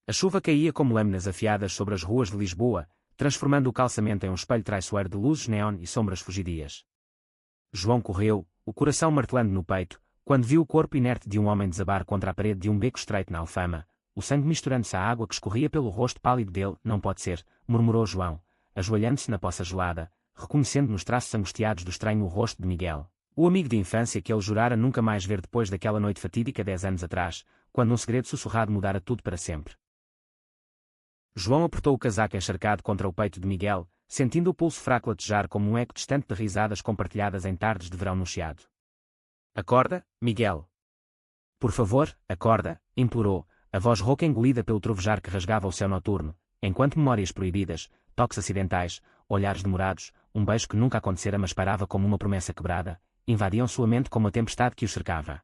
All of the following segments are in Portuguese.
A chuva caía como lâminas afiadas sobre as ruas de Lisboa, transformando o calçamento em um espelho traiçoeiro de luzes neon e sombras fugidias. João correu, o coração martelando no peito, quando viu o corpo inerte de um homem desabar contra a parede de um beco estreito na Alfama, o sangue misturando-se à água que escorria pelo rosto pálido dele. Não pode ser, murmurou João, ajoelhando-se na poça gelada, reconhecendo nos traços angustiados do estranho o rosto de Miguel, o amigo de infância que ele jurara nunca mais ver depois daquela noite fatídica 10 anos atrás, quando um segredo sussurrado mudara tudo para sempre. João apertou o casaco encharcado contra o peito de Miguel, sentindo o pulso fraco latejar como um eco distante de risadas compartilhadas em tardes de verão no Chiado. Acorda, Miguel. Por favor, acorda, implorou, a voz rouca engolida pelo trovejar que rasgava o céu noturno, enquanto memórias proibidas, toques acidentais, olhares demorados, um beijo que nunca acontecera mas parava como uma promessa quebrada, invadiam sua mente como a tempestade que o cercava.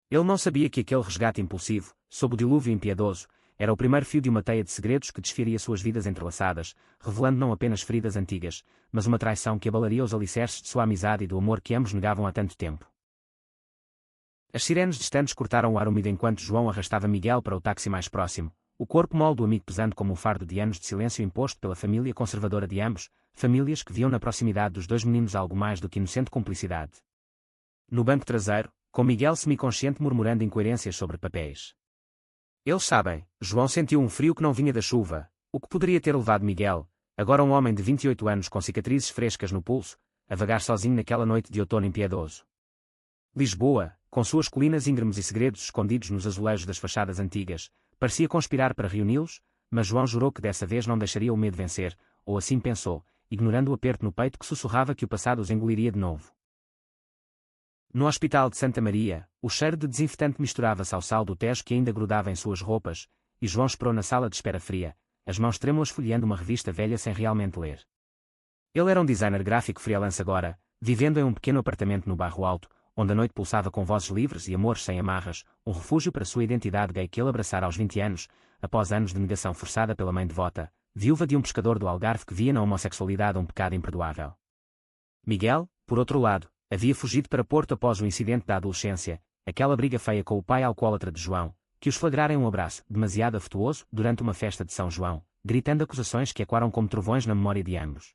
Ele não sabia que aquele resgate impulsivo, sob o dilúvio impiedoso, era o primeiro fio de uma teia de segredos que desfiaria suas vidas entrelaçadas, revelando não apenas feridas antigas, mas uma traição que abalaria os alicerces de sua amizade e do amor que ambos negavam há tanto tempo. As sirenes distantes cortaram o ar úmido enquanto João arrastava Miguel para o táxi mais próximo, o corpo mole do amigo pesando como um fardo de anos de silêncio imposto pela família conservadora de ambos, famílias que viam na proximidade dos dois meninos algo mais do que inocente cumplicidade. No banco traseiro, com Miguel semiconsciente murmurando incoerências sobre papéis. Eles sabem, João sentiu um frio que não vinha da chuva, o que poderia ter levado Miguel, agora um homem de 28 anos com cicatrizes frescas no pulso, a vagar sozinho naquela noite de outono impiedoso. Lisboa, com suas colinas íngremes e segredos escondidos nos azulejos das fachadas antigas, parecia conspirar para reuni-los, mas João jurou que dessa vez não deixaria o medo vencer, ou assim pensou, ignorando o aperto no peito que sussurrava que o passado os engoliria de novo. No hospital de Santa Maria, o cheiro de desinfetante misturava-se ao sal do Tejo que ainda grudava em suas roupas, e João esperou na sala de espera fria, as mãos trêmulas folheando uma revista velha sem realmente ler. Ele era um designer gráfico freelance agora, vivendo em um pequeno apartamento no Bairro Alto, onde a noite pulsava com vozes livres e amores sem amarras, um refúgio para sua identidade gay que ele abraçara aos 20 anos, após anos de negação forçada pela mãe devota, viúva de um pescador do Algarve que via na homossexualidade um pecado imperdoável. Miguel, por outro lado, havia fugido para Porto após o incidente da adolescência, aquela briga feia com o pai alcoólatra de João, que os flagrara em um abraço, demasiado afetuoso, durante uma festa de São João, gritando acusações que ecoaram como trovões na memória de ambos.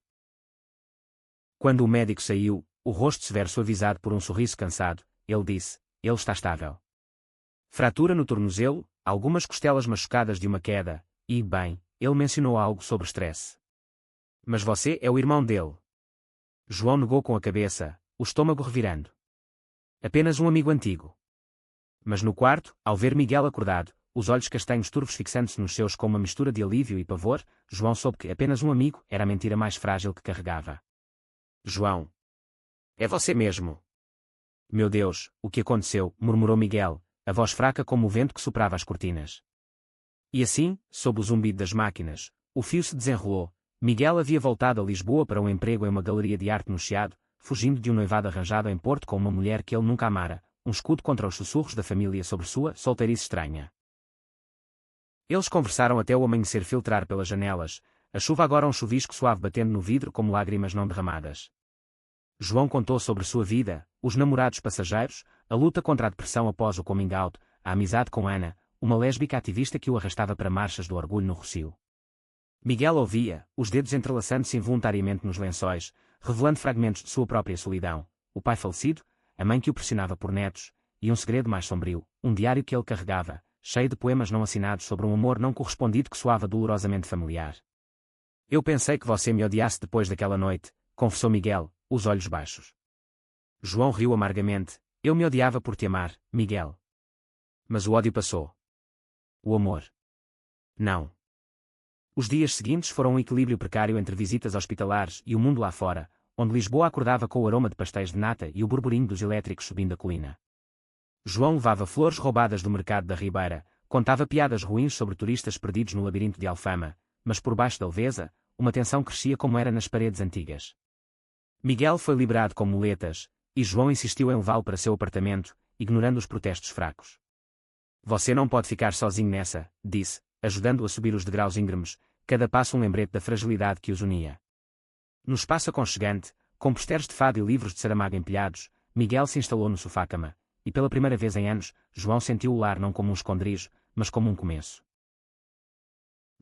Quando o médico saiu, o rosto severo suavizado por um sorriso cansado, ele disse, ele está estável. Fratura no tornozelo, algumas costelas machucadas de uma queda, e, bem, ele mencionou algo sobre estresse. Mas você é o irmão dele. João negou com a cabeça, o estômago revirando. Apenas um amigo antigo. Mas no quarto, ao ver Miguel acordado, os olhos castanhos turvos fixando-se nos seus com uma mistura de alívio e pavor, João soube que apenas um amigo era a mentira mais frágil que carregava. João. É você mesmo. Meu Deus, o que aconteceu? Murmurou Miguel, a voz fraca como o vento que soprava as cortinas. E assim, sob o zumbido das máquinas, o fio se desenrolou. Miguel havia voltado a Lisboa para um emprego em uma galeria de arte no Chiado, fugindo de um noivado arranjado em Porto com uma mulher que ele nunca amara, um escudo contra os sussurros da família sobre sua solteirice estranha. Eles conversaram até o amanhecer filtrar pelas janelas, a chuva agora um chuvisco suave batendo no vidro como lágrimas não derramadas. João contou sobre sua vida, os namorados passageiros, a luta contra a depressão após o coming out, a amizade com Ana, uma lésbica ativista que o arrastava para marchas do orgulho no Rossio. Miguel ouvia, os dedos entrelaçando-se involuntariamente nos lençóis, revelando fragmentos de sua própria solidão, o pai falecido, a mãe que o pressionava por netos, e um segredo mais sombrio, um diário que ele carregava, cheio de poemas não assinados sobre um amor não correspondido que soava dolorosamente familiar. Eu pensei que você me odiasse depois daquela noite, confessou Miguel, os olhos baixos. João riu amargamente, eu me odiava por te amar, Miguel. Mas o ódio passou. O amor. Não. Os dias seguintes foram um equilíbrio precário entre visitas hospitalares e o mundo lá fora, onde Lisboa acordava com o aroma de pastéis de nata e o burburinho dos elétricos subindo a colina. João levava flores roubadas do mercado da Ribeira, contava piadas ruins sobre turistas perdidos no labirinto de Alfama, mas por baixo da leveza, uma tensão crescia como era nas paredes antigas. Miguel foi liberado com muletas, e João insistiu em levá-lo para seu apartamento, ignorando os protestos fracos. Você não pode ficar sozinho nessa, disse, ajudando-o a subir os degraus íngremes, cada passo um lembrete da fragilidade que os unia. No espaço aconchegante, com posteres de fado e livros de Saramago empilhados, Miguel se instalou no sofá-cama, e pela primeira vez em anos, João sentiu o lar não como um esconderijo, mas como um começo.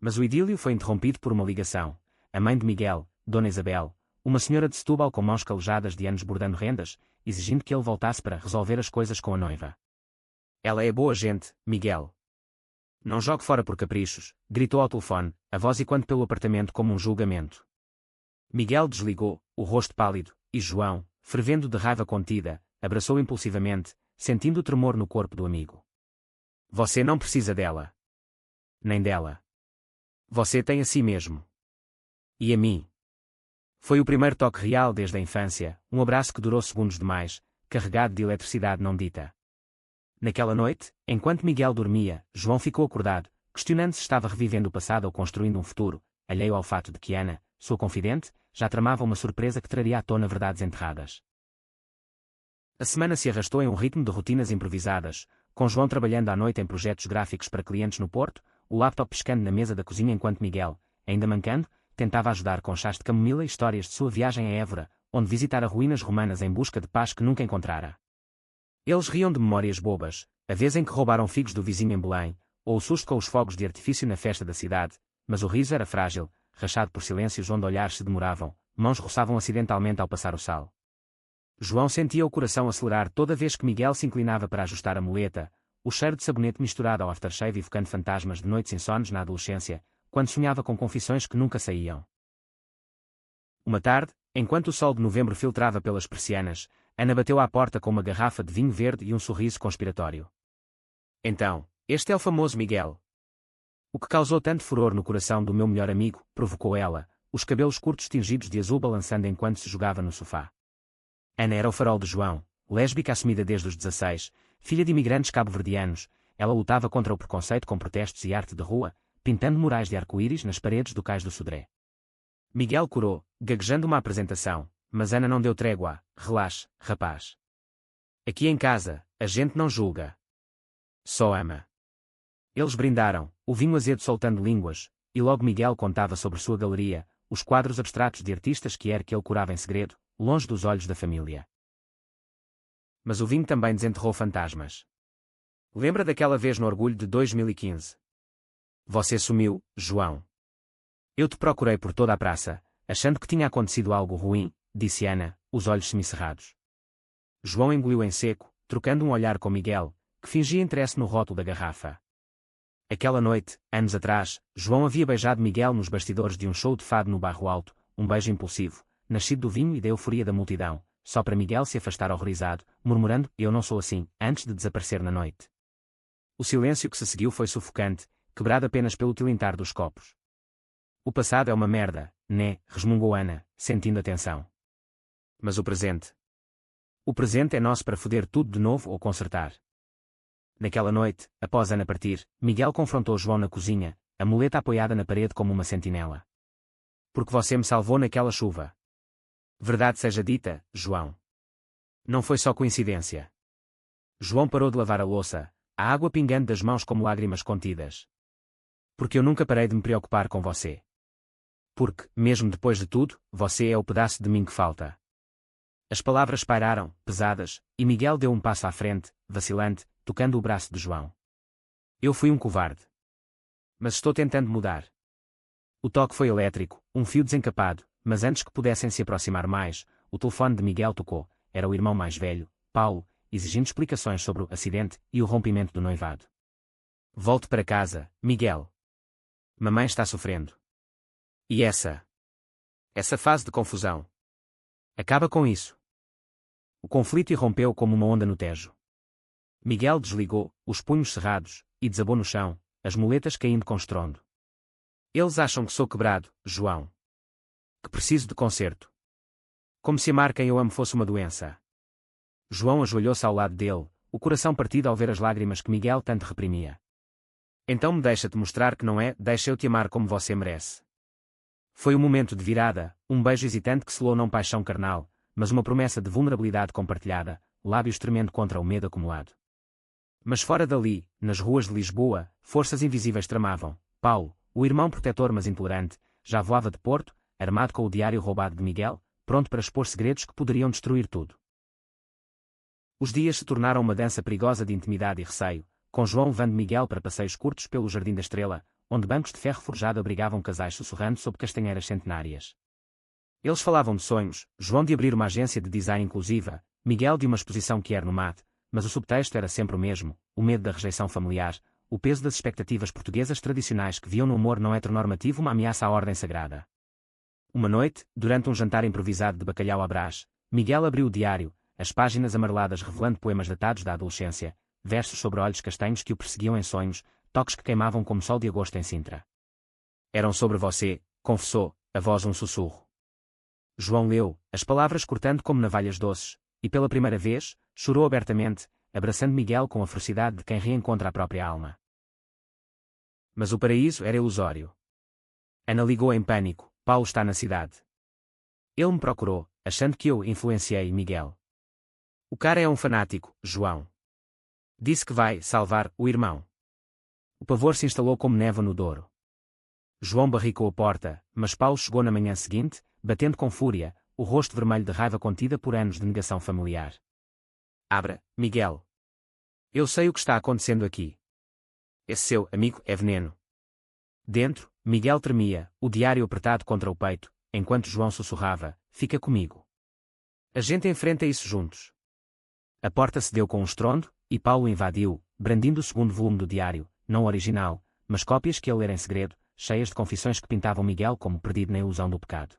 Mas o idílio foi interrompido por uma ligação. A mãe de Miguel, Dona Isabel, uma senhora de Setúbal com mãos calejadas de anos bordando rendas, exigindo que ele voltasse para resolver as coisas com a noiva. Ela é boa gente, Miguel. Não jogue fora por caprichos, gritou ao telefone, a voz ecoando pelo apartamento como um julgamento. Miguel desligou, o rosto pálido, e João, fervendo de raiva contida, abraçou impulsivamente, sentindo o tremor no corpo do amigo. Você não precisa dela. Nem dela. Você tem a si mesmo. E a mim. Foi o primeiro toque real desde a infância, um abraço que durou segundos demais, carregado de eletricidade não dita. Naquela noite, enquanto Miguel dormia, João ficou acordado, questionando se estava revivendo o passado ou construindo um futuro, alheio ao fato de que Ana, sua confidente, já tramava uma surpresa que traria à tona verdades enterradas. A semana se arrastou em um ritmo de rotinas improvisadas, com João trabalhando à noite em projetos gráficos para clientes no Porto, o laptop piscando na mesa da cozinha enquanto Miguel, ainda mancando, tentava ajudar com chás de camomila e histórias de sua viagem a Évora, onde visitara ruínas romanas em busca de paz que nunca encontrara. Eles riam de memórias bobas, a vez em que roubaram figos do vizinho em Belém, ou o susto com os fogos de artifício na festa da cidade, mas o riso era frágil, rachado por silêncios onde olhares se demoravam, mãos roçavam acidentalmente ao passar o sal. João sentia o coração acelerar toda vez que Miguel se inclinava para ajustar a muleta, o cheiro de sabonete misturado ao aftershave evocando fantasmas de noites insones na adolescência, quando sonhava com confissões que nunca saíam. Uma tarde, enquanto o sol de novembro filtrava pelas persianas, Ana bateu à porta com uma garrafa de vinho verde e um sorriso conspiratório. Então, este é o famoso Miguel. O que causou tanto furor no coração do meu melhor amigo, provocou ela, os cabelos curtos tingidos de azul balançando enquanto se jogava no sofá. Ana era o farol de João, lésbica assumida desde os 16, filha de imigrantes cabo-verdianos, ela lutava contra o preconceito com protestos e arte de rua, pintando murais de arco-íris nas paredes do cais do Sodré. Miguel corou, gaguejando uma apresentação, mas Ana não deu trégua. Relaxe, rapaz. Aqui em casa, a gente não julga. Só ama. Eles brindaram, o vinho azedo soltando línguas, e logo Miguel contava sobre sua galeria, os quadros abstratos de artistas que ele curava em segredo, longe dos olhos da família. Mas o vinho também desenterrou fantasmas. Lembra daquela vez no Orgulho de 2015? Você sumiu, João. Eu te procurei por toda a praça, achando que tinha acontecido algo ruim, disse Ana, os olhos semicerrados. João engoliu em seco, trocando um olhar com Miguel, que fingia interesse no rótulo da garrafa. Aquela noite, anos atrás, João havia beijado Miguel nos bastidores de um show de fado no Bairro Alto, um beijo impulsivo, nascido do vinho e da euforia da multidão, só para Miguel se afastar horrorizado, murmurando, eu não sou assim, antes de desaparecer na noite. O silêncio que se seguiu foi sufocante, quebrado apenas pelo tilintar dos copos. O passado é uma merda, né? Resmungou Ana, sentindo a tensão. Mas o presente? O presente é nosso para foder tudo de novo ou consertar. Naquela noite, após Ana partir, Miguel confrontou João na cozinha, a muleta apoiada na parede como uma sentinela. Porque você me salvou naquela chuva. Verdade seja dita, João. Não foi só coincidência. João parou de lavar a louça, a água pingando das mãos como lágrimas contidas. Porque eu nunca parei de me preocupar com você. Porque, mesmo depois de tudo, você é o pedaço de mim que falta. As palavras pairaram, pesadas, e Miguel deu um passo à frente, vacilante, tocando o braço de João. Eu fui um covarde. Mas estou tentando mudar. O toque foi elétrico, um fio desencapado, mas antes que pudessem se aproximar mais, o telefone de Miguel tocou, era o irmão mais velho, Paulo, exigindo explicações sobre o acidente e o rompimento do noivado. Volte para casa, Miguel. Mamãe está sofrendo. E essa fase de confusão. Acaba com isso. O conflito irrompeu como uma onda no Tejo. Miguel desligou, os punhos cerrados, e desabou no chão, as muletas caindo com estrondo. Eles acham que sou quebrado, João. Que preciso de conserto. Como se amar quem eu amo fosse uma doença. João ajoelhou-se ao lado dele, o coração partido ao ver as lágrimas que Miguel tanto reprimia. Então me deixa-te mostrar que não é, deixa eu te amar como você merece. Foi um momento de virada, um beijo hesitante que selou não paixão carnal, mas uma promessa de vulnerabilidade compartilhada, lábios tremendo contra o medo acumulado. Mas fora dali, nas ruas de Lisboa, forças invisíveis tramavam. Paulo, o irmão protetor mas intolerante, já voava de Porto, armado com o diário roubado de Miguel, pronto para expor segredos que poderiam destruir tudo. Os dias se tornaram uma dança perigosa de intimidade e receio, com João levando Miguel para passeios curtos pelo Jardim da Estrela, onde bancos de ferro forjado abrigavam casais sussurrando sob castanheiras centenárias. Eles falavam de sonhos, João de abrir uma agência de design inclusiva, Miguel de uma exposição que era no MAD, mas o subtexto era sempre o mesmo, o medo da rejeição familiar, o peso das expectativas portuguesas tradicionais que viam no humor não heteronormativo uma ameaça à ordem sagrada. Uma noite, durante um jantar improvisado de bacalhau à brás, Miguel abriu o diário, as páginas amareladas revelando poemas datados da adolescência, versos sobre olhos castanhos que o perseguiam em sonhos, toques que queimavam como sol de agosto em Sintra. Eram sobre você, confessou, a voz um sussurro. João leu, as palavras cortando como navalhas doces, e pela primeira vez, chorou abertamente, abraçando Miguel com a ferocidade de quem reencontra a própria alma. Mas o paraíso era ilusório. Ana ligou em pânico, Paulo está na cidade. Ele me procurou, achando que eu influenciei Miguel. O cara é um fanático, João. Disse que vai salvar o irmão. O pavor se instalou como névoa no Douro. João barricou a porta, mas Paulo chegou na manhã seguinte, batendo com fúria, o rosto vermelho de raiva contida por anos de negação familiar. Abra, Miguel. Eu sei o que está acontecendo aqui. Esse seu amigo é veneno. Dentro, Miguel tremia, o diário apertado contra o peito, enquanto João sussurrava, fica comigo. A gente enfrenta isso juntos. A porta se deu com um estrondo, e Paulo invadiu, brandindo o segundo volume do diário, não o original, mas cópias que ele lera em segredo, cheias de confissões que pintavam Miguel como perdido na ilusão do pecado.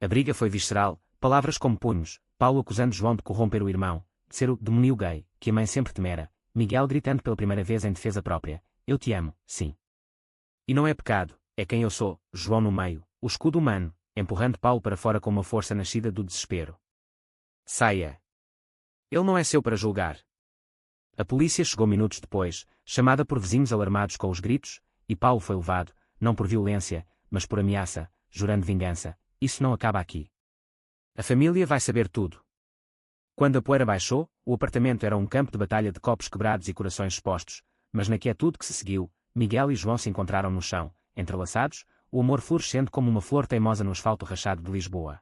A briga foi visceral, palavras como punhos, Paulo acusando João de corromper o irmão, de ser o demônio gay, que a mãe sempre temera, Miguel gritando pela primeira vez em defesa própria, eu te amo, sim. E não é pecado, é quem eu sou, João no meio, o escudo humano, empurrando Paulo para fora com uma força nascida do desespero. Saia. Ele não é seu para julgar. A polícia chegou minutos depois, chamada por vizinhos alarmados com os gritos, e Paulo foi levado, não por violência, mas por ameaça, jurando vingança. Isso não acaba aqui. A família vai saber tudo. Quando a poeira baixou, o apartamento era um campo de batalha de copos quebrados e corações expostos, mas na quietude que se seguiu, Miguel e João se encontraram no chão, entrelaçados, o amor florescendo como uma flor teimosa no asfalto rachado de Lisboa.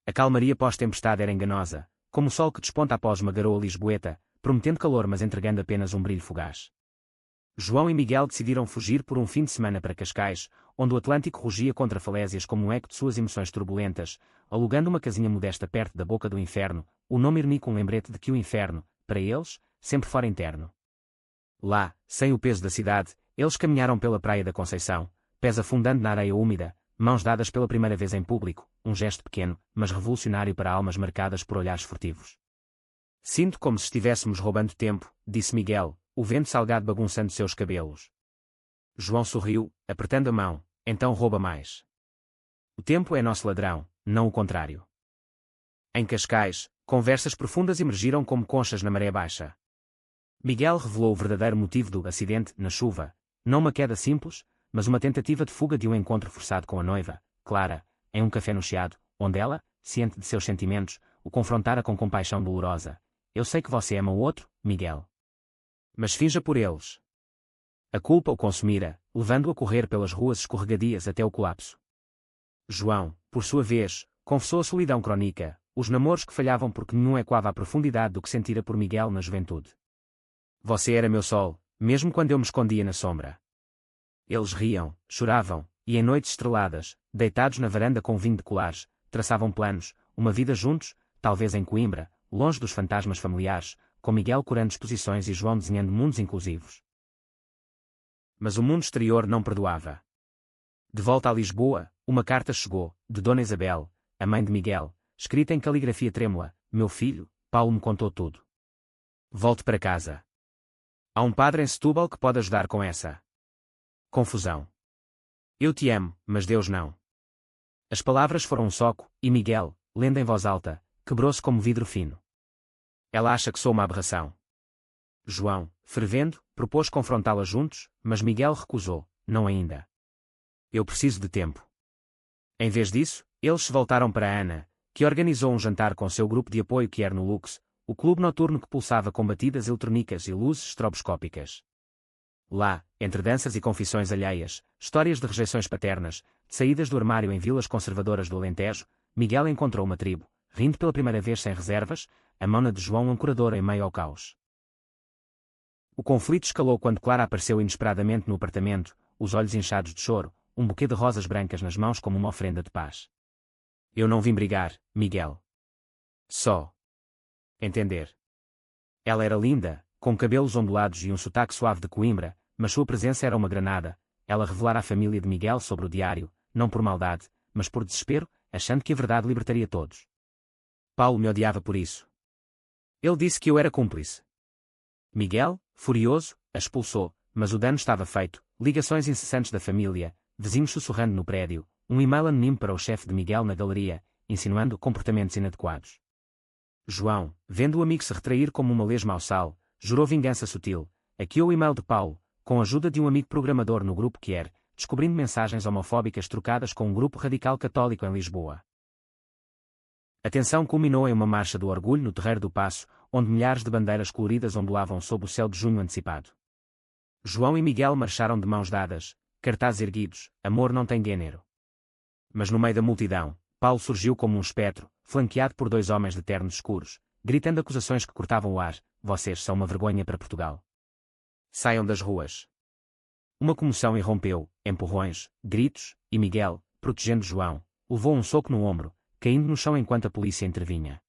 A calmaria pós-tempestade era enganosa, como o sol que desponta após uma garoa lisboeta, prometendo calor mas entregando apenas um brilho fugaz. João e Miguel decidiram fugir por um fim de semana para Cascais, onde o Atlântico rugia contra falésias como um eco de suas emoções turbulentas, alugando uma casinha modesta perto da boca do inferno, o nome irônico um lembrete de que o inferno, para eles, sempre fora interno. Lá, sem o peso da cidade, eles caminharam pela praia da Conceição, pés afundando na areia úmida, mãos dadas pela primeira vez em público, um gesto pequeno, mas revolucionário para almas marcadas por olhares furtivos. Sinto como se estivéssemos roubando tempo, disse Miguel, o vento salgado bagunçando seus cabelos. João sorriu, apertando a mão, então rouba mais. O tempo é nosso ladrão, não o contrário. Em Cascais, conversas profundas emergiram como conchas na maré baixa. Miguel revelou o verdadeiro motivo do acidente na chuva, não uma queda simples, mas uma tentativa de fuga de um encontro forçado com a noiva, Clara, em um café no Chiado, onde ela, ciente de seus sentimentos, o confrontara com compaixão dolorosa. Eu sei que você ama o outro, Miguel. Mas finja por eles. A culpa o consumira, levando-o a correr pelas ruas escorregadias até o colapso. João, por sua vez, confessou a solidão crónica, os namoros que falhavam porque nenhum ecoava a profundidade do que sentira por Miguel na juventude. Você era meu sol, mesmo quando eu me escondia na sombra. Eles riam, choravam, e em noites estreladas, deitados na varanda com vinho de colares, traçavam planos, uma vida juntos, talvez em Coimbra, longe dos fantasmas familiares, com Miguel curando exposições e João desenhando mundos inclusivos. Mas o mundo exterior não perdoava. De volta a Lisboa, uma carta chegou, de Dona Isabel, a mãe de Miguel, escrita em caligrafia trêmula, meu filho, Paulo me contou tudo. Volte para casa. Há um padre em Setúbal que pode ajudar com essa confusão. Eu te amo, mas Deus não. As palavras foram um soco, e Miguel, lendo em voz alta, quebrou-se como vidro fino. Ela acha que sou uma aberração. João, fervendo, propôs confrontá-la juntos, mas Miguel recusou, não ainda. Eu preciso de tempo. Em vez disso, eles se voltaram para Ana, que organizou um jantar com seu grupo de apoio que era no Lux, o clube noturno que pulsava com batidas eletrônicas e luzes estroboscópicas. Lá, entre danças e confissões alheias, histórias de rejeições paternas, de saídas do armário em vilas conservadoras do Alentejo, Miguel encontrou uma tribo, rindo pela primeira vez sem reservas, a mão na de João ancoradora em meio ao caos. O conflito escalou quando Clara apareceu inesperadamente no apartamento, os olhos inchados de choro, um buquê de rosas brancas nas mãos como uma oferenda de paz. Eu não vim brigar, Miguel. Só. Entender. Ela era linda, com cabelos ondulados e um sotaque suave de Coimbra, mas sua presença era uma granada. Ela revelara à família de Miguel sobre o diário, não por maldade, mas por desespero, achando que a verdade libertaria todos. Paulo me odiava por isso. Ele disse que eu era cúmplice. Miguel, furioso, a expulsou, mas o dano estava feito, ligações incessantes da família, vizinhos sussurrando no prédio, um e-mail anónimo para o chefe de Miguel na galeria, insinuando comportamentos inadequados. João, vendo o amigo se retrair como uma lesma ao sal, jurou vingança sutil. Aqui o e-mail de Paulo, com a ajuda de um amigo programador no grupo Quer, descobrindo mensagens homofóbicas trocadas com um grupo radical católico em Lisboa. A tensão culminou em uma marcha do orgulho no Terreiro do Paço, onde milhares de bandeiras coloridas ondulavam sob o céu de junho antecipado. João e Miguel marcharam de mãos dadas, cartazes erguidos, amor não tem gênero. Mas no meio da multidão, Paulo surgiu como um espectro, flanqueado por dois homens de ternos escuros, gritando acusações que cortavam o ar: vocês são uma vergonha para Portugal. Saiam das ruas. Uma comoção irrompeu, empurrões, gritos, e Miguel, protegendo João, levou um soco no ombro, caindo no chão enquanto a polícia intervinha.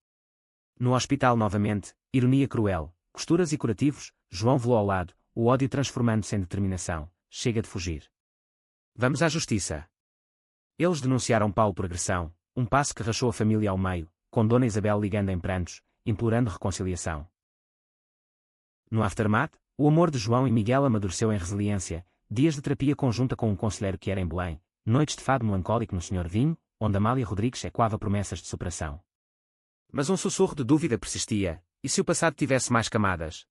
No hospital novamente, ironia cruel, costuras e curativos, João volou ao lado, o ódio transformando-se em determinação. Chega de fugir. Vamos à justiça. Eles denunciaram Paulo por agressão, um passo que rachou a família ao meio, com Dona Isabel ligando em prantos, implorando reconciliação. No aftermath, o amor de João e Miguel amadureceu em resiliência, dias de terapia conjunta com um conselheiro que era em Belém, noites de fado melancólico no Sr. Vinho, onde Amália Rodrigues ecoava promessas de superação. Mas um sussurro de dúvida persistia, e se o passado tivesse mais camadas?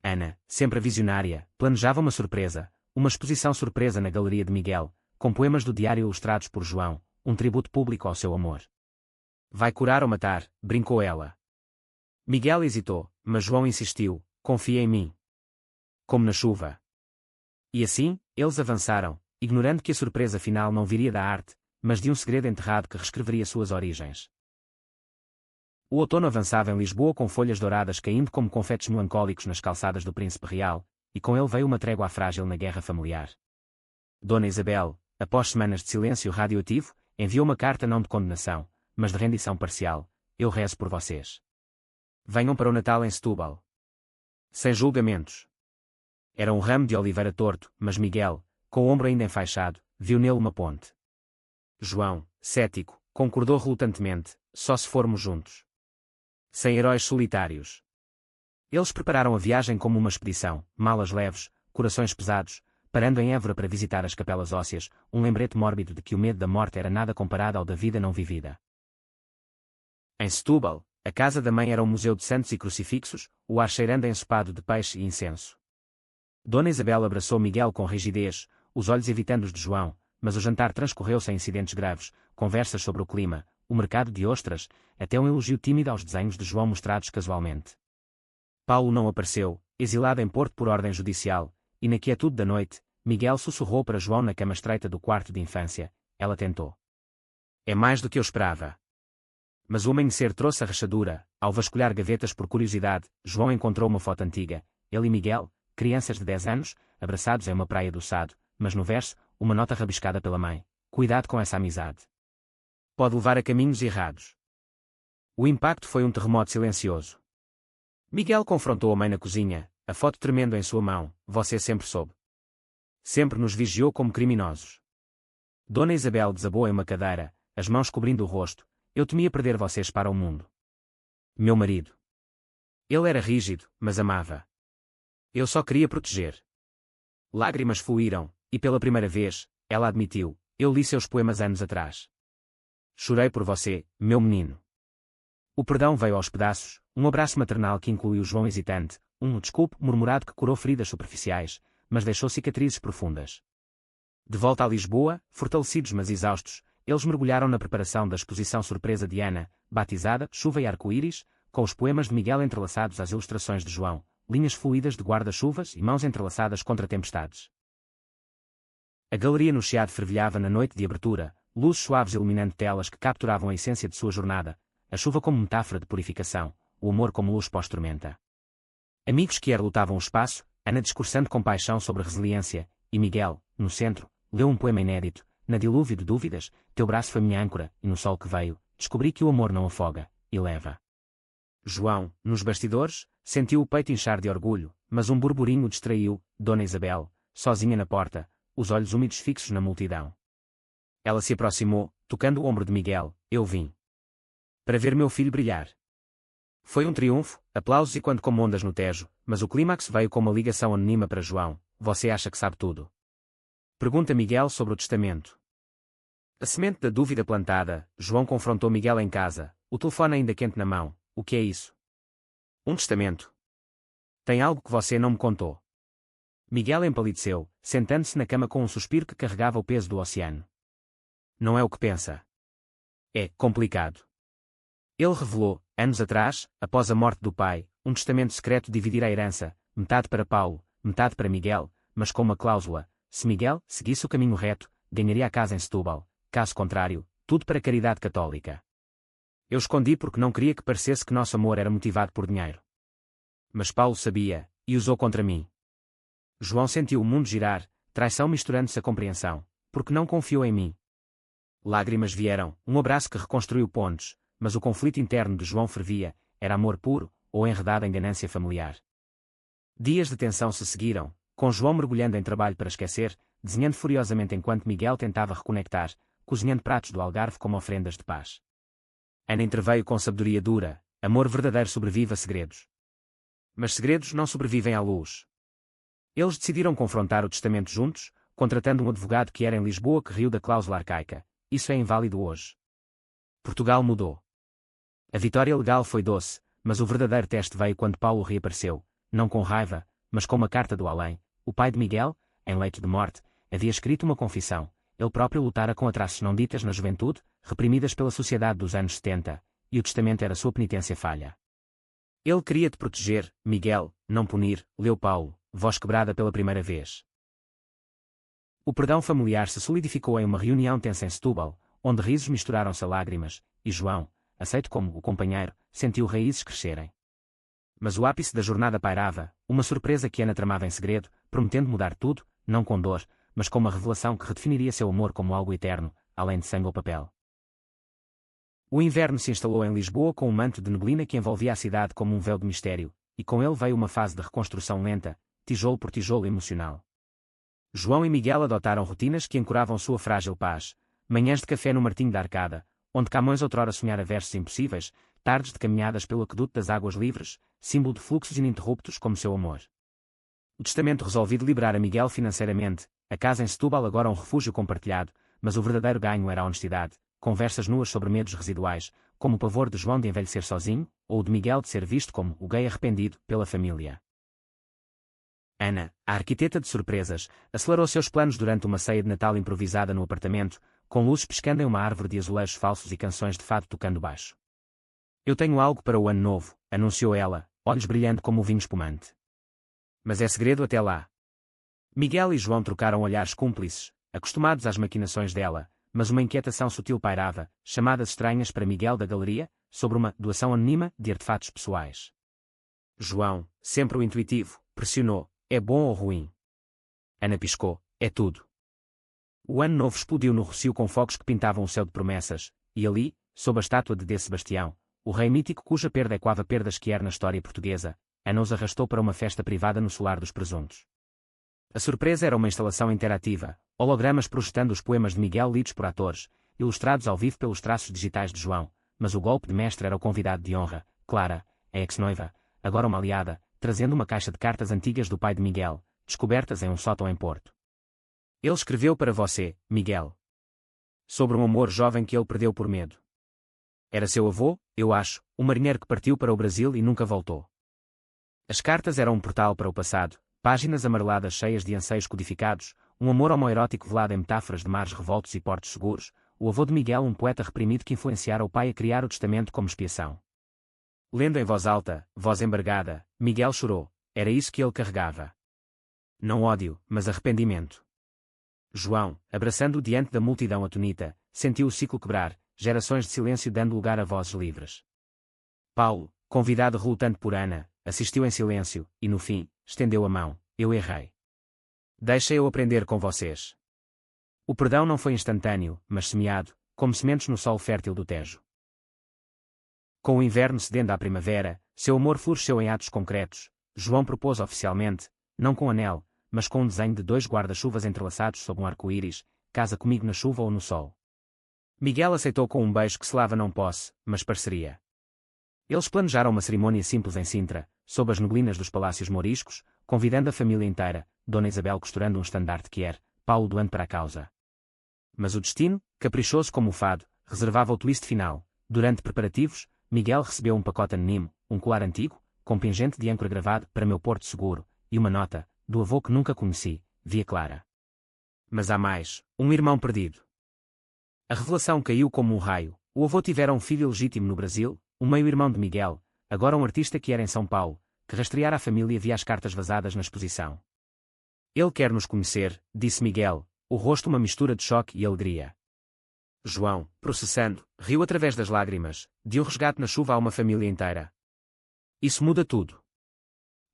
Ana, sempre a visionária, planejava uma surpresa, uma exposição surpresa na galeria de Miguel, com poemas do diário ilustrados por João, um tributo público ao seu amor. Vai curar ou matar, brincou ela. Miguel hesitou, mas João insistiu, confia em mim. Como na chuva. E assim, eles avançaram, ignorando que a surpresa final não viria da arte, mas de um segredo enterrado que reescreveria suas origens. O outono avançava em Lisboa com folhas douradas caindo como confetes melancólicos nas calçadas do Príncipe Real, e com ele veio uma trégua frágil na guerra familiar. Dona Isabel, após semanas de silêncio radioativo, enviou uma carta não de condenação, mas de rendição parcial: eu rezo por vocês. Venham para o Natal em Setúbal. Sem julgamentos. Era um ramo de oliveira torto, mas Miguel, com o ombro ainda enfaixado, viu nele uma ponte. João, cético, concordou relutantemente: só se formos juntos. Sem heróis solitários. Eles prepararam a viagem como uma expedição, malas leves, corações pesados, parando em Évora para visitar as capelas ósseas, um lembrete mórbido de que o medo da morte era nada comparado ao da vida não vivida. Em Setúbal, a casa da mãe era um museu de santos e crucifixos, o ar cheirando a ensopado de peixe e incenso. Dona Isabel abraçou Miguel com rigidez, os olhos evitando os de João, mas o jantar transcorreu sem incidentes graves, conversas sobre o clima, o mercado de ostras, até um elogio tímido aos desenhos de João mostrados casualmente. Paulo não apareceu, exilado em Porto por ordem judicial, e na quietude da noite, Miguel sussurrou para João na cama estreita do quarto de infância: ela tentou. É mais do que eu esperava. Mas o amanhecer trouxe a rachadura. Ao vasculhar gavetas por curiosidade, João encontrou uma foto antiga, ele e Miguel, crianças de 10 anos, abraçados em uma praia do Sado, mas no verso, uma nota rabiscada pela mãe: cuidado com essa amizade. Pode levar a caminhos errados. O impacto foi um terremoto silencioso. Miguel confrontou a mãe na cozinha, a foto tremendo em sua mão: você sempre soube. Sempre nos vigiou como criminosos. Dona Isabel desabou em uma cadeira, as mãos cobrindo o rosto: eu temia perder vocês para o mundo. Meu marido. Ele era rígido, mas amava. Eu só queria proteger. Lágrimas fluíram, e pela primeira vez, ela admitiu: eu li seus poemas anos atrás. Chorei por você, meu menino. O perdão veio aos pedaços, um abraço maternal que incluiu João hesitante, um desculpe murmurado que curou feridas superficiais, mas deixou cicatrizes profundas. De volta a Lisboa, fortalecidos mas exaustos, eles mergulharam na preparação da exposição surpresa de Ana, batizada Chuva e Arco-Íris, com os poemas de Miguel entrelaçados às ilustrações de João, linhas fluídas de guarda-chuvas e mãos entrelaçadas contra tempestades. A galeria no Chiado fervilhava na noite de abertura, luzes suaves iluminando telas que capturavam a essência de sua jornada, a chuva como metáfora de purificação, o amor como luz pós-tormenta. Amigos que lutavam o espaço, Ana discursando com paixão sobre resiliência, e Miguel, no centro, leu um poema inédito, na dilúvio de dúvidas, teu braço foi minha âncora, e no sol que veio, descobri que o amor não afoga, e leva. João, nos bastidores, sentiu o peito inchar de orgulho, mas um burburinho o distraiu, Dona Isabel, sozinha na porta, os olhos úmidos fixos na multidão. Ela se aproximou, tocando o ombro de Miguel, eu vim para ver meu filho brilhar. Foi um triunfo, aplausos e quando como ondas no Tejo, mas o clímax veio com uma ligação anônima para João, você acha que sabe tudo? Pergunta Miguel sobre o testamento. A semente da dúvida plantada, João confrontou Miguel em casa, o telefone ainda quente na mão, o que é isso? Um testamento. Tem algo que você não me contou. Miguel empalideceu, sentando-se na cama com um suspiro que carregava o peso do oceano. Não é o que pensa. É complicado. Ele revelou, anos atrás, após a morte do pai, um testamento secreto dividir a herança, metade para Paulo, metade para Miguel, mas com uma cláusula, se Miguel seguisse o caminho reto, ganharia a casa em Setúbal, caso contrário, tudo para a caridade católica. Eu escondi porque não queria que parecesse que nosso amor era motivado por dinheiro. Mas Paulo sabia, e usou contra mim. João sentiu o mundo girar, traição misturando-se a compreensão, porque não confiou em mim. Lágrimas vieram, um abraço que reconstruiu pontes, mas o conflito interno de João fervia, era amor puro, ou enredado em ganância familiar. Dias de tensão se seguiram, com João mergulhando em trabalho para esquecer, desenhando furiosamente enquanto Miguel tentava reconectar, cozinhando pratos do Algarve como ofrendas de paz. Ana interveio com sabedoria dura, amor verdadeiro sobrevive a segredos. Mas segredos não sobrevivem à luz. Eles decidiram confrontar o testamento juntos, contratando um advogado que era em Lisboa que riu da cláusula arcaica. Isso é inválido hoje. Portugal mudou. A vitória legal foi doce, mas o verdadeiro teste veio quando Paulo reapareceu, não com raiva, mas com uma carta do além. O pai de Miguel, em leito de morte, havia escrito uma confissão. Ele próprio lutara com atrasos não ditas na juventude, reprimidas pela sociedade dos anos 70, e o testamento era sua penitência falha. Ele queria te proteger, Miguel, não punir, leu Paulo, voz quebrada pela primeira vez. O perdão familiar se solidificou em uma reunião tensa em Setúbal, onde risos misturaram-se a lágrimas, e João, aceito como o companheiro, sentiu raízes crescerem. Mas o ápice da jornada pairava, uma surpresa que Ana tramava em segredo, prometendo mudar tudo, não com dor, mas com uma revelação que redefiniria seu amor como algo eterno, além de sangue ou papel. O inverno se instalou em Lisboa com um manto de neblina que envolvia a cidade como um véu de mistério, e com ele veio uma fase de reconstrução lenta, tijolo por tijolo emocional. João e Miguel adotaram rotinas que ancoravam sua frágil paz, manhãs de café no Martinho da Arcada, onde Camões outrora sonhara versos impossíveis, tardes de caminhadas pelo aqueduto das águas livres, símbolo de fluxos ininterruptos como seu amor. O testamento resolvido liberar a Miguel financeiramente, a casa em Setúbal agora um refúgio compartilhado, mas o verdadeiro ganho era a honestidade, conversas nuas sobre medos residuais, como o pavor de João de envelhecer sozinho, ou o de Miguel de ser visto como o gay arrependido pela família. Ana, a arquiteta de surpresas, acelerou seus planos durante uma ceia de Natal improvisada no apartamento, com luzes piscando em uma árvore de azulejos falsos e canções de fado tocando baixo. Eu tenho algo para o ano novo, anunciou ela, olhos brilhando como o vinho espumante. Mas é segredo até lá. Miguel e João trocaram olhares cúmplices, acostumados às maquinações dela, mas uma inquietação sutil pairava, chamadas estranhas para Miguel da galeria, sobre uma doação anônima de artefatos pessoais. João, sempre o intuitivo, pressionou, é bom ou ruim? Ana piscou, é tudo. O ano novo explodiu no Rossio com fogos que pintavam o céu de promessas, e ali, sob a estátua de D. Sebastião, o rei mítico cuja perda ecoava perdas que era na história portuguesa, Ana os arrastou para uma festa privada no Solar dos Presuntos. A surpresa era uma instalação interativa, hologramas projetando os poemas de Miguel lidos por atores, ilustrados ao vivo pelos traços digitais de João, mas o golpe de mestre era o convidado de honra, Clara, a ex-noiva, agora uma aliada, trazendo uma caixa de cartas antigas do pai de Miguel, descobertas em um sótão em Porto. Ele escreveu para você, Miguel. Sobre um amor jovem que ele perdeu por medo. Era seu avô, eu acho, um marinheiro que partiu para o Brasil e nunca voltou. As cartas eram um portal para o passado, páginas amareladas cheias de anseios codificados, um amor homoerótico velado em metáforas de mares revoltos e portos seguros, o avô de Miguel um poeta reprimido que influenciara o pai a criar o testamento como expiação. Lendo em voz alta, voz embargada, Miguel chorou, era isso que ele carregava. Não ódio, mas arrependimento. João, abraçando-o diante da multidão atonita, sentiu o ciclo quebrar, gerações de silêncio dando lugar a vozes livres. Paulo, convidado relutante por Ana, assistiu em silêncio, e no fim, estendeu a mão. Eu errei. Deixa eu aprender com vocês. O perdão não foi instantâneo, mas semeado, como sementes no solo fértil do Tejo. Com o inverno cedendo à primavera, seu amor floresceu em atos concretos. João propôs oficialmente, não com anel, mas com um desenho de 2 guarda-chuvas entrelaçados sob um arco-íris: casa comigo na chuva ou no sol. Miguel aceitou com um beijo que selava não posse, mas parceria. Eles planejaram uma cerimônia simples em Sintra, sob as neblinas dos palácios mouriscos, convidando a família inteira, Dona Isabel costurando um estandarte Quier, Paulo doando para a causa. Mas o destino, caprichoso como o fado, reservava o twist final. Durante preparativos, Miguel recebeu um pacote anónimo, um colar antigo, com pingente de âncora gravado para meu porto seguro, e uma nota, do avô que nunca conheci, via Clara. Mas há mais, um irmão perdido. A revelação caiu como um raio. O avô tivera um filho legítimo no Brasil, um meio-irmão de Miguel, agora um artista que era em São Paulo, que rastreara a família via as cartas vazadas na exposição. Ele quer nos conhecer, disse Miguel, o rosto uma mistura de choque e alegria. João, processando, riu através das lágrimas, de um resgate na chuva a uma família inteira. Isso muda tudo.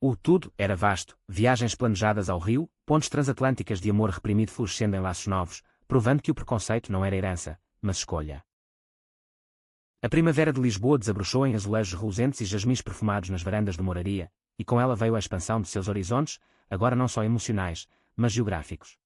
O tudo era vasto, viagens planejadas ao Rio, pontes transatlânticas de amor reprimido florescendo em laços novos, provando que o preconceito não era herança, mas escolha. A primavera de Lisboa desabrochou em azulejos reluzentes e jasmins perfumados nas varandas de moraria, e com ela veio a expansão de seus horizontes, agora não só emocionais, mas geográficos.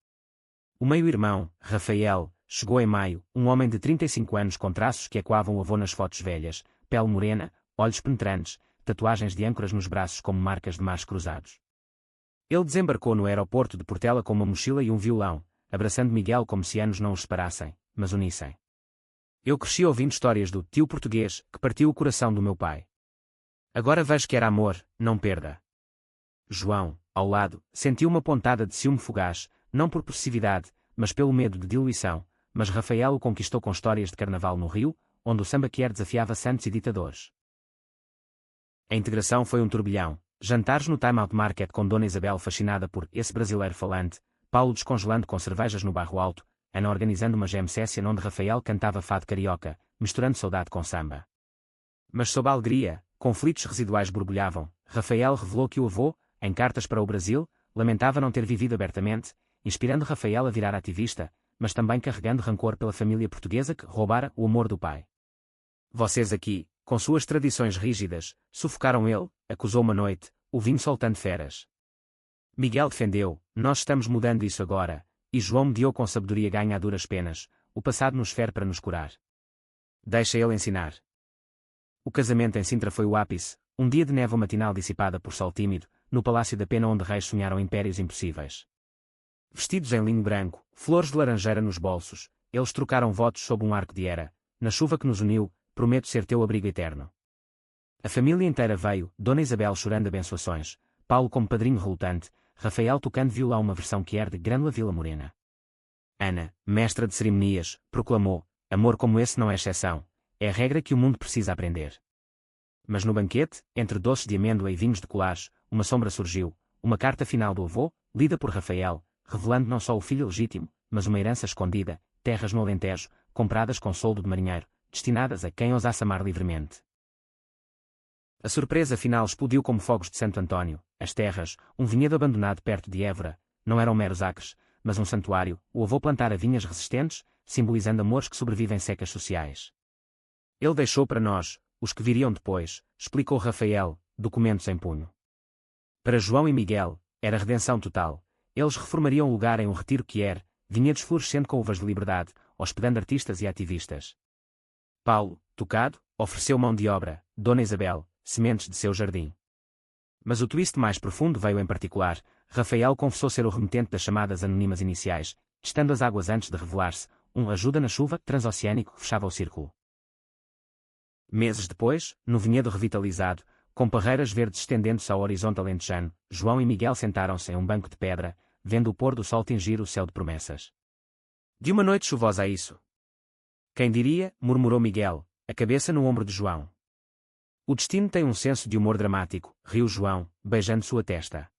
O meio-irmão, Rafael, chegou em maio, um homem de 35 anos com traços que ecoavam o avô nas fotos velhas, pele morena, olhos penetrantes, tatuagens de âncoras nos braços como marcas de mares cruzados. Ele desembarcou no aeroporto de Portela com uma mochila e um violão, abraçando Miguel como se anos não os separassem, mas unissem. Eu cresci ouvindo histórias do tio português que partiu o coração do meu pai. Agora vejo que era amor, não perda. João, ao lado, sentiu uma pontada de ciúme fugaz, não por possessividade, mas pelo medo de diluição, mas Rafael o conquistou com histórias de carnaval no Rio, onde o samba-quier desafiava santos e ditadores. A integração foi um turbilhão, jantares no Time Out Market com Dona Isabel fascinada por esse brasileiro falante, Paulo descongelando com cervejas no Barro Alto, Ana organizando uma jam session onde Rafael cantava fado carioca, misturando saudade com samba. Mas sob a alegria, conflitos residuais borbulhavam. Rafael revelou que o avô, em cartas para o Brasil, lamentava não ter vivido abertamente, inspirando Rafael a virar ativista, mas também carregando rancor pela família portuguesa que roubara o amor do pai. Vocês aqui, com suas tradições rígidas, sufocaram ele, acusou uma noite, o vinho soltando feras. Miguel defendeu, nós estamos mudando isso agora, e João mediou com sabedoria ganha a duras penas, o passado nos fere para nos curar. Deixa ele ensinar. O casamento em Sintra foi o ápice, um dia de névoa matinal dissipada por sol tímido, no Palácio da Pena onde reis sonharam impérios impossíveis. Vestidos em linho branco, flores de laranjeira nos bolsos, eles trocaram votos sob um arco de era. Na chuva que nos uniu, prometo ser teu abrigo eterno. A família inteira veio, Dona Isabel chorando abençoações, Paulo como padrinho relutante, Rafael tocando violão uma versão que de Grândola Vila Morena. Ana, mestra de cerimonias, proclamou, amor como esse não é exceção, é a regra que o mundo precisa aprender. Mas no banquete, entre doces de amêndoa e vinhos de colares, uma sombra surgiu, uma carta final do avô, lida por Rafael, revelando não só o filho legítimo, mas uma herança escondida, terras no Alentejo, compradas com soldo de marinheiro, destinadas a quem ousasse amar livremente. A surpresa final explodiu como fogos de Santo António. As terras, um vinhedo abandonado perto de Évora, não eram meros acres, mas um santuário. O avô plantara vinhas resistentes, simbolizando amores que sobrevivem secas sociais. Ele deixou para nós, os que viriam depois, explicou Rafael, documentos em punho. Para João e Miguel, era redenção total. Eles reformariam o lugar em um retiro Quier, vinhedos florescendo com uvas de liberdade, hospedando artistas e ativistas. Paulo, tocado, ofereceu mão de obra, Dona Isabel, sementes de seu jardim. Mas o twist mais profundo veio em particular. Rafael confessou ser o remetente das chamadas anônimas iniciais, testando as águas antes de revelar-se, ajuda na chuva transoceânico que fechava o círculo. Meses depois, no vinhedo revitalizado, com parreiras verdes estendendo-se ao horizonte alentejano, João e Miguel sentaram-se em um banco de pedra, vendo o pôr do sol tingir o céu de promessas. De uma noite chuvosa a isso. Quem diria, murmurou Miguel, a cabeça no ombro de João. O destino tem um senso de humor dramático, riu João, beijando sua testa.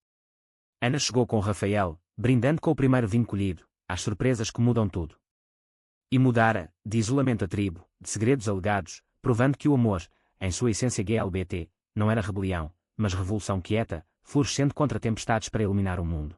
Ana chegou com Rafael, brindando com o primeiro vinho colhido, às surpresas que mudam tudo. E mudara, de isolamento a tribo, de segredos alegados, provando que o amor, em sua essência GLBT, não era rebelião, mas revolução quieta, florescendo contra tempestades para iluminar o mundo.